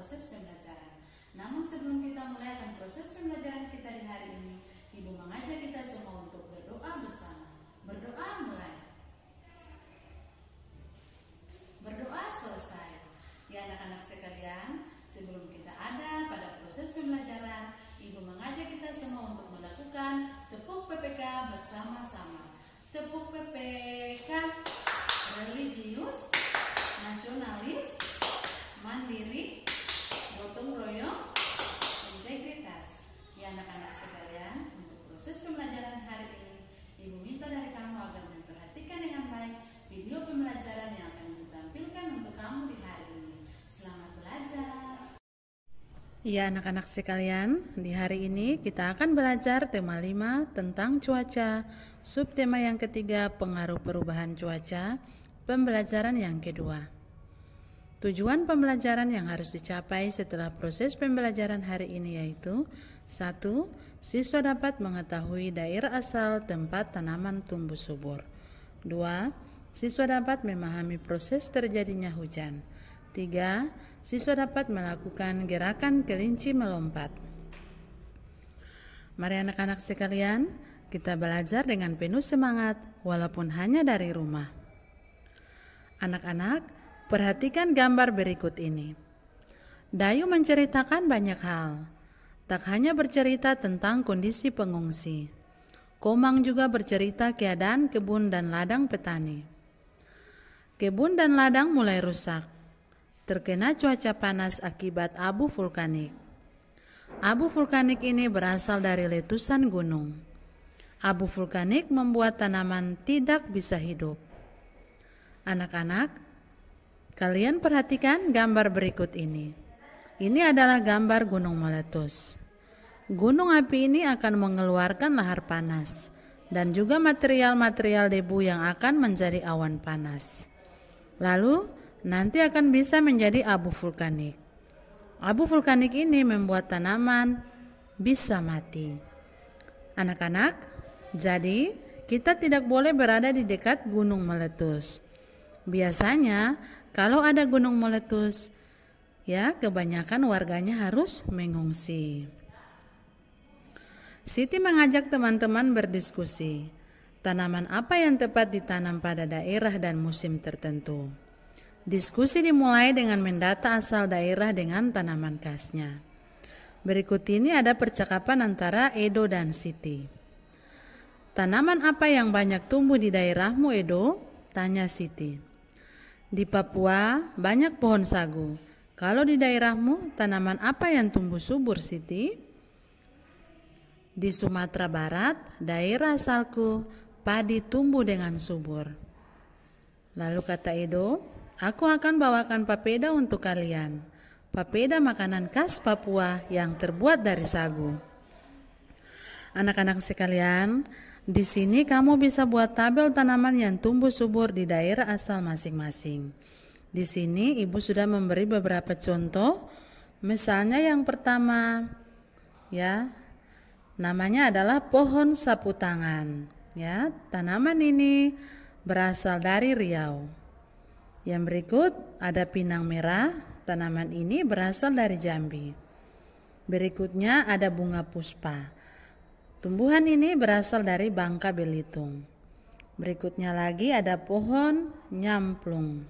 proses pembelajaran. Namun sebelum kita mulai akan proses pembelajaran kita di hari ini, Ibu mengajak kita semua untuk berdoa bersama. Berdoa mulai. Berdoa selesai. Ya anak-anak sekalian, sebelum kita ada pada proses pembelajaran, Ibu mengajak kita semua untuk melakukan tepuk PPK bersama-sama. Tepuk PPK religius, nasionalis, mandiri, gotong royong, integritas. Ya anak-anak sekalian, untuk proses pembelajaran hari ini, Ibu minta dari kamu agar memperhatikan dengan baik video pembelajaran yang akan ditampilkan untuk kamu di hari ini. Selamat belajar. Ya anak-anak sekalian, di hari ini kita akan belajar tema 5 tentang cuaca, subtema yang ketiga pengaruh perubahan cuaca, pembelajaran yang kedua. Tujuan pembelajaran yang harus dicapai setelah proses pembelajaran hari ini yaitu 1. Siswa dapat mengetahui daerah asal tempat tanaman tumbuh subur. 2. Siswa dapat memahami proses terjadinya hujan. 3. Siswa dapat melakukan gerakan kelinci melompat. Mari anak-anak sekalian, kita belajar dengan penuh semangat walaupun hanya dari rumah. Anak-anak, perhatikan gambar berikut ini. Dayu menceritakan banyak hal. Tak hanya bercerita tentang kondisi pengungsi. Komang juga bercerita keadaan kebun dan ladang petani. Kebun dan ladang mulai rusak, terkena cuaca panas akibat abu vulkanik. Abu vulkanik ini berasal dari letusan gunung. Abu vulkanik membuat tanaman tidak bisa hidup. Anak-anak, kalian perhatikan gambar berikut ini. Ini adalah gambar gunung meletus. Gunung api ini akan mengeluarkan lahar panas dan juga material-material debu yang akan menjadi awan panas. Lalu, nanti akan bisa menjadi abu vulkanik. Abu vulkanik ini membuat tanaman bisa mati. Anak-anak, jadi kita tidak boleh berada di dekat gunung meletus. Biasanya kalau ada gunung meletus, ya kebanyakan warganya harus mengungsi. Siti mengajak teman-teman berdiskusi. Tanaman apa yang tepat ditanam pada daerah dan musim tertentu? Diskusi dimulai dengan mendata asal daerah dengan tanaman khasnya. Berikut ini ada percakapan antara Edo dan Siti. Tanaman apa yang banyak tumbuh di daerahmu, Edo? Tanya Siti. Di Papua banyak pohon sagu. Kalau di daerahmu, tanaman apa yang tumbuh subur, Siti? Di Sumatera Barat, daerah asalku, padi tumbuh dengan subur. Lalu kata Edo, aku akan bawakan papeda untuk kalian. Papeda makanan khas Papua yang terbuat dari sagu. Anak-anak sekalian, di sini kamu bisa buat tabel tanaman yang tumbuh subur di daerah asal masing-masing. Di sini Ibu sudah memberi beberapa contoh. Misalnya yang pertama, ya, namanya adalah pohon sapu tangan. Ya, tanaman ini berasal dari Riau. Yang berikut ada pinang merah, tanaman ini berasal dari Jambi. Berikutnya ada bunga puspa. Tumbuhan ini berasal dari Bangka Belitung. Berikutnya lagi ada pohon nyamplung.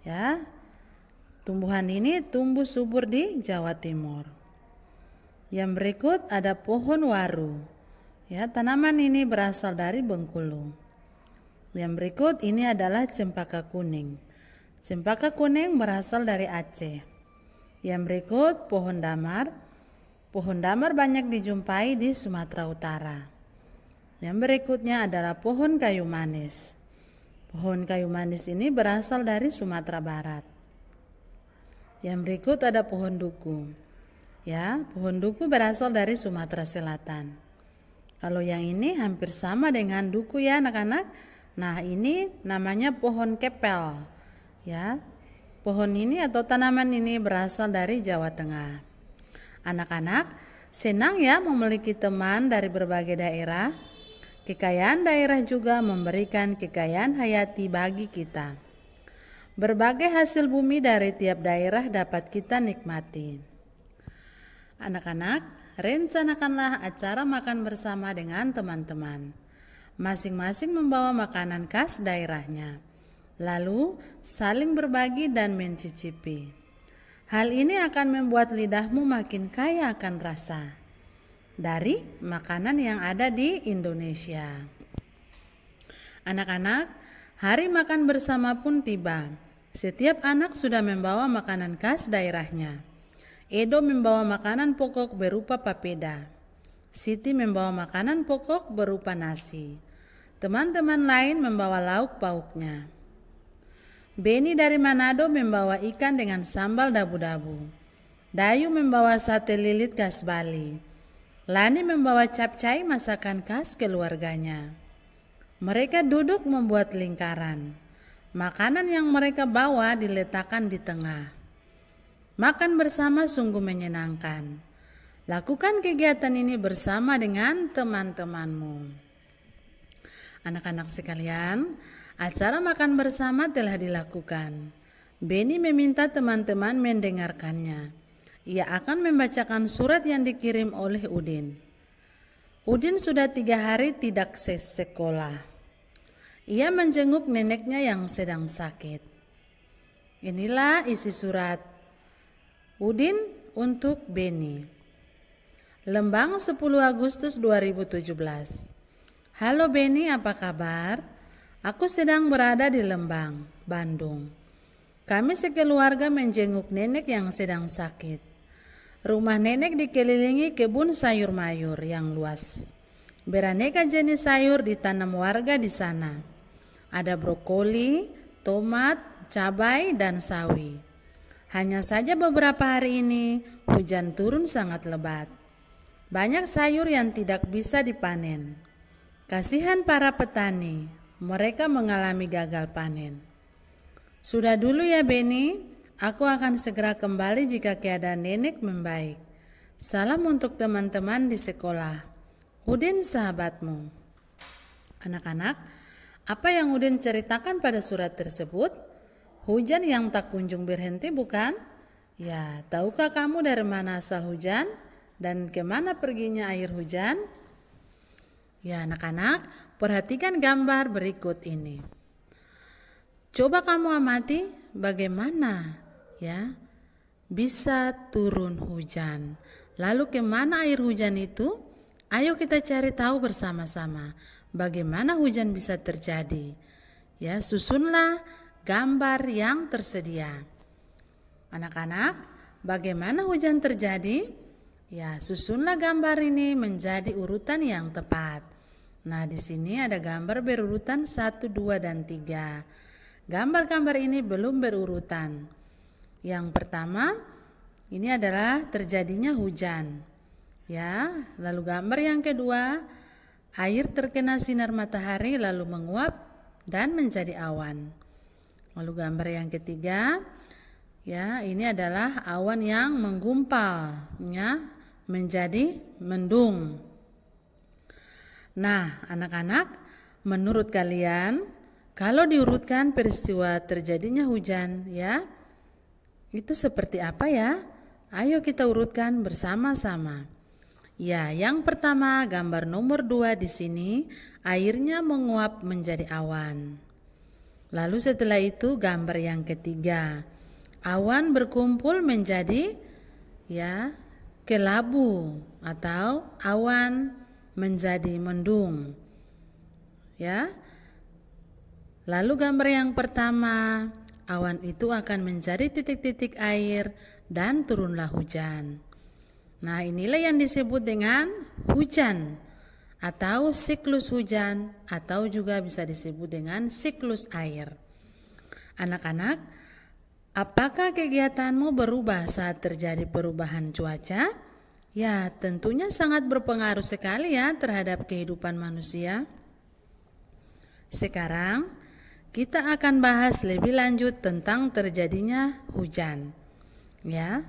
Ya, tumbuhan ini tumbuh subur di Jawa Timur. Yang berikut ada pohon waru. Ya, tanaman ini berasal dari Bengkulu. Yang berikut ini adalah cempaka kuning. Cempaka kuning berasal dari Aceh. Yang berikut pohon damar. Pohon damar banyak dijumpai di Sumatera Utara. Yang berikutnya adalah pohon kayu manis. Pohon kayu manis ini berasal dari Sumatera Barat. Yang berikut ada pohon duku. Ya, pohon duku berasal dari Sumatera Selatan. Kalau yang ini hampir sama dengan duku ya anak-anak. Nah, ini namanya pohon kepel. Ya, pohon ini atau tanaman ini berasal dari Jawa Tengah. Anak-anak, senang ya memiliki teman dari berbagai daerah. Kekayaan daerah juga memberikan kekayaan hayati bagi kita. Berbagai hasil bumi dari tiap daerah dapat kita nikmati. Anak-anak, rencanakanlah acara makan bersama dengan teman-teman. Masing-masing membawa makanan khas daerahnya. Lalu saling berbagi dan mencicipi. Hal ini akan membuat lidahmu makin kaya akan rasa dari makanan yang ada di Indonesia. Anak-anak, hari makan bersama pun tiba. Setiap anak sudah membawa makanan khas daerahnya. Edo membawa makanan pokok berupa papeda. Siti membawa makanan pokok berupa nasi. Teman-teman lain membawa lauk pauknya. Beni dari Manado membawa ikan dengan sambal dabu-dabu. Dayu membawa sate lilit khas Bali. Lani membawa capcay masakan khas keluarganya. Mereka duduk membuat lingkaran. Makanan yang mereka bawa diletakkan di tengah. Makan bersama sungguh menyenangkan. Lakukan kegiatan ini bersama dengan teman-temanmu. Anak-anak sekalian, acara makan bersama telah dilakukan. Beni meminta teman-teman mendengarkannya. Ia akan membacakan surat yang dikirim oleh Udin. Udin sudah 3 hari tidak sekolah. Ia menjenguk neneknya yang sedang sakit. Inilah isi surat Udin untuk Beni. Lembang 10 Agustus 2017. Halo Beni, apa kabar? Aku sedang berada di Lembang, Bandung. Kami sekeluarga menjenguk nenek yang sedang sakit. Rumah nenek dikelilingi kebun sayur mayur yang luas. Beraneka jenis sayur ditanam warga di sana. Ada brokoli, tomat, cabai, dan sawi. Hanya saja beberapa hari ini hujan turun sangat lebat. Banyak sayur yang tidak bisa dipanen. Kasihan para petani, mereka mengalami gagal panen. Sudah dulu ya Beni, aku akan segera kembali jika keadaan nenek membaik. Salam untuk teman-teman di sekolah. Udin sahabatmu. Anak-anak, apa yang Udin ceritakan pada surat tersebut? Hujan yang tak kunjung berhenti, bukan? Ya, tahukah kamu dari mana asal hujan dan kemana perginya air hujan? Ya anak-anak, perhatikan gambar berikut ini. Coba kamu amati bagaimana ya bisa turun hujan. Lalu kemana air hujan itu? Ayo kita cari tahu bersama-sama bagaimana hujan bisa terjadi. Ya, susunlah gambar yang tersedia. Anak-anak, bagaimana hujan terjadi? Ya, susunlah gambar ini menjadi urutan yang tepat. Nah, di sini ada gambar berurutan 1, 2, dan 3. Gambar-gambar ini belum berurutan. Yang pertama, ini adalah terjadinya hujan. Ya, lalu gambar yang kedua, air terkena sinar matahari lalu menguap dan menjadi awan. Lalu gambar yang ketiga, ya, ini adalah awan yang menggumpal, ya, menjadi mendung. Nah, anak-anak, menurut kalian, kalau diurutkan peristiwa terjadinya hujan, ya, itu seperti apa ya? Ayo kita urutkan bersama-sama. Ya, yang pertama gambar nomor 2 di sini, airnya menguap menjadi awan. Lalu setelah itu gambar yang ketiga, awan berkumpul menjadi ya kelabu atau awan menjadi mendung. Ya. Lalu gambar yang pertama, awan itu akan menjadi titik-titik air dan turunlah hujan. Nah, inilah yang disebut dengan hujan atau siklus hujan atau juga bisa disebut dengan siklus air. Anak-anak, apakah kegiatanmu berubah saat terjadi perubahan cuaca? Ya, tentunya sangat berpengaruh sekali ya terhadap kehidupan manusia. Sekarang kita akan bahas lebih lanjut tentang terjadinya hujan. Ya.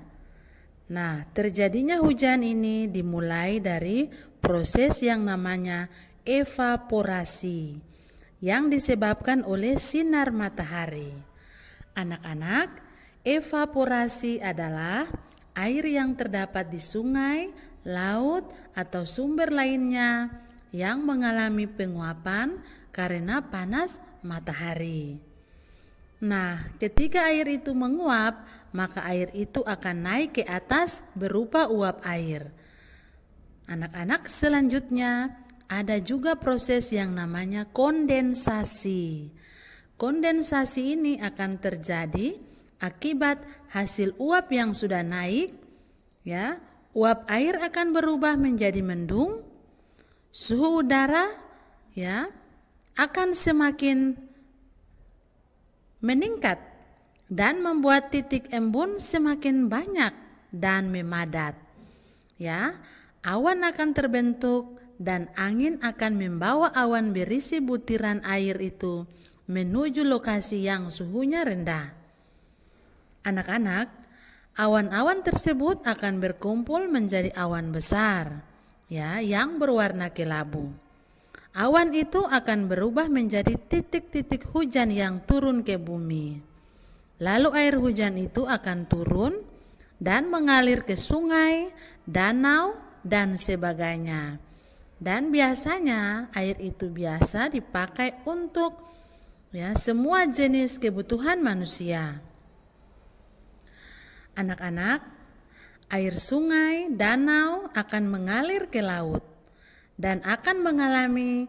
Nah, terjadinya hujan ini dimulai dari proses yang namanya evaporasi yang disebabkan oleh sinar matahari. Anak-anak, evaporasi adalah air yang terdapat di sungai, laut, atau sumber lainnya yang mengalami penguapan karena panas matahari. Nah, ketika air itu menguap, maka air itu akan naik ke atas berupa uap air. Anak-anak, selanjutnya ada juga proses yang namanya kondensasi. Kondensasi ini akan terjadi akibat hasil uap yang sudah naik, ya. Uap air akan berubah menjadi mendung, suhu udara, ya, akan semakin meningkat dan membuat titik embun semakin banyak dan memadat. Ya, awan akan terbentuk dan angin akan membawa awan berisi butiran air itu menuju lokasi yang suhunya rendah. Anak-anak, awan-awan tersebut akan berkumpul menjadi awan besar, ya, yang berwarna kelabu. Awan itu akan berubah menjadi titik-titik hujan yang turun ke bumi. Lalu air hujan itu akan turun dan mengalir ke sungai, danau, dan sebagainya. Dan biasanya air itu biasa dipakai untuk, ya, semua jenis kebutuhan manusia. Anak-anak, air sungai, danau akan mengalir ke laut dan akan mengalami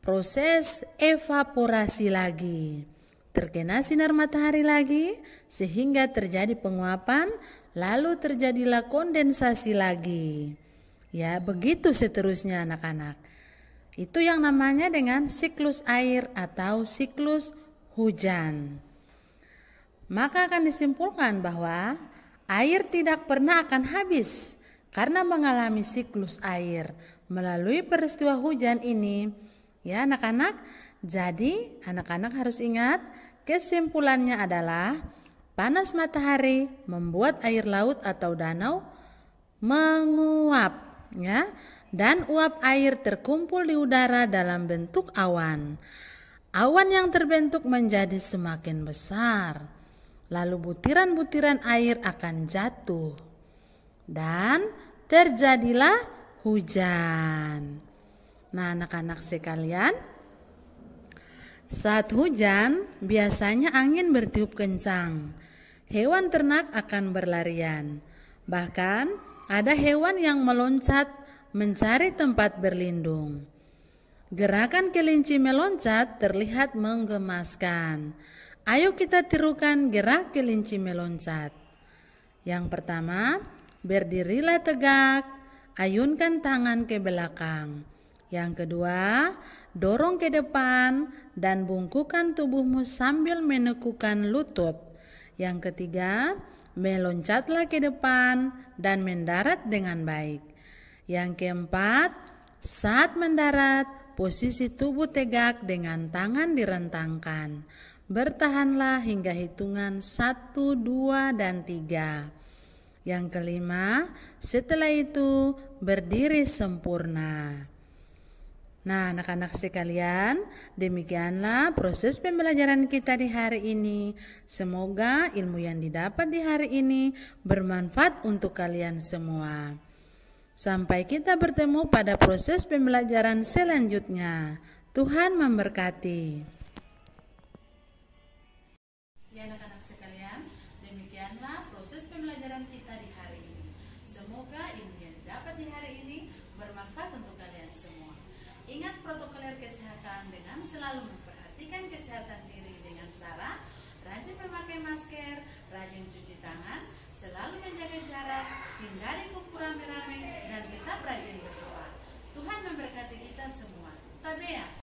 proses evaporasi lagi. Terkena sinar matahari lagi sehingga terjadi penguapan, lalu terjadilah kondensasi lagi. Ya, begitu seterusnya anak-anak. Itu yang namanya dengan siklus air atau siklus hujan. Maka akan disimpulkan bahwa air tidak pernah akan habis karena mengalami siklus air melalui peristiwa hujan ini. Ya anak-anak, jadi anak-anak harus ingat kesimpulannya adalah panas matahari membuat air laut atau danau menguap, ya, dan uap air terkumpul di udara dalam bentuk awan. Awan yang terbentuk menjadi semakin besar. Lalu butiran-butiran air akan jatuh dan terjadilah hujan. Nah, anak-anak sekalian, saat hujan biasanya angin bertiup kencang. Hewan ternak akan berlarian. Bahkan ada hewan yang meloncat mencari tempat berlindung. Gerakan kelinci meloncat terlihat menggemaskan. Ayo kita tirukan gerak kelinci meloncat. Yang pertama, berdirilah tegak, ayunkan tangan ke belakang. Yang kedua, dorong ke depan dan bungkukkan tubuhmu sambil menekukan lutut. Yang ketiga, meloncatlah ke depan dan mendarat dengan baik. Yang keempat, saat mendarat, posisi tubuh tegak dengan tangan direntangkan. Bertahanlah hingga hitungan 1, 2, dan 3. Yang kelima, setelah itu berdiri sempurna. Nah, anak-anak sekalian, demikianlah proses pembelajaran kita di hari ini. Semoga ilmu yang didapat di hari ini bermanfaat untuk kalian semua. Sampai kita bertemu pada proses pembelajaran selanjutnya. Tuhan memberkati. Ya anak-anak sekalian, demikianlah proses pembelajaran kita di hari ini. Semoga ilmu yang didapat di hari ini bermanfaat untuk kalian semua. Ingat protokol kesehatan dengan selalu memperhatikan kesehatan diri dengan cara rajin memakai masker, rajin cuci tangan, selalu menjaga jarak, hindari kumpul rame-rame, dan tetap rajin berdoa. Tuhan memberkati kita semua. Tabea.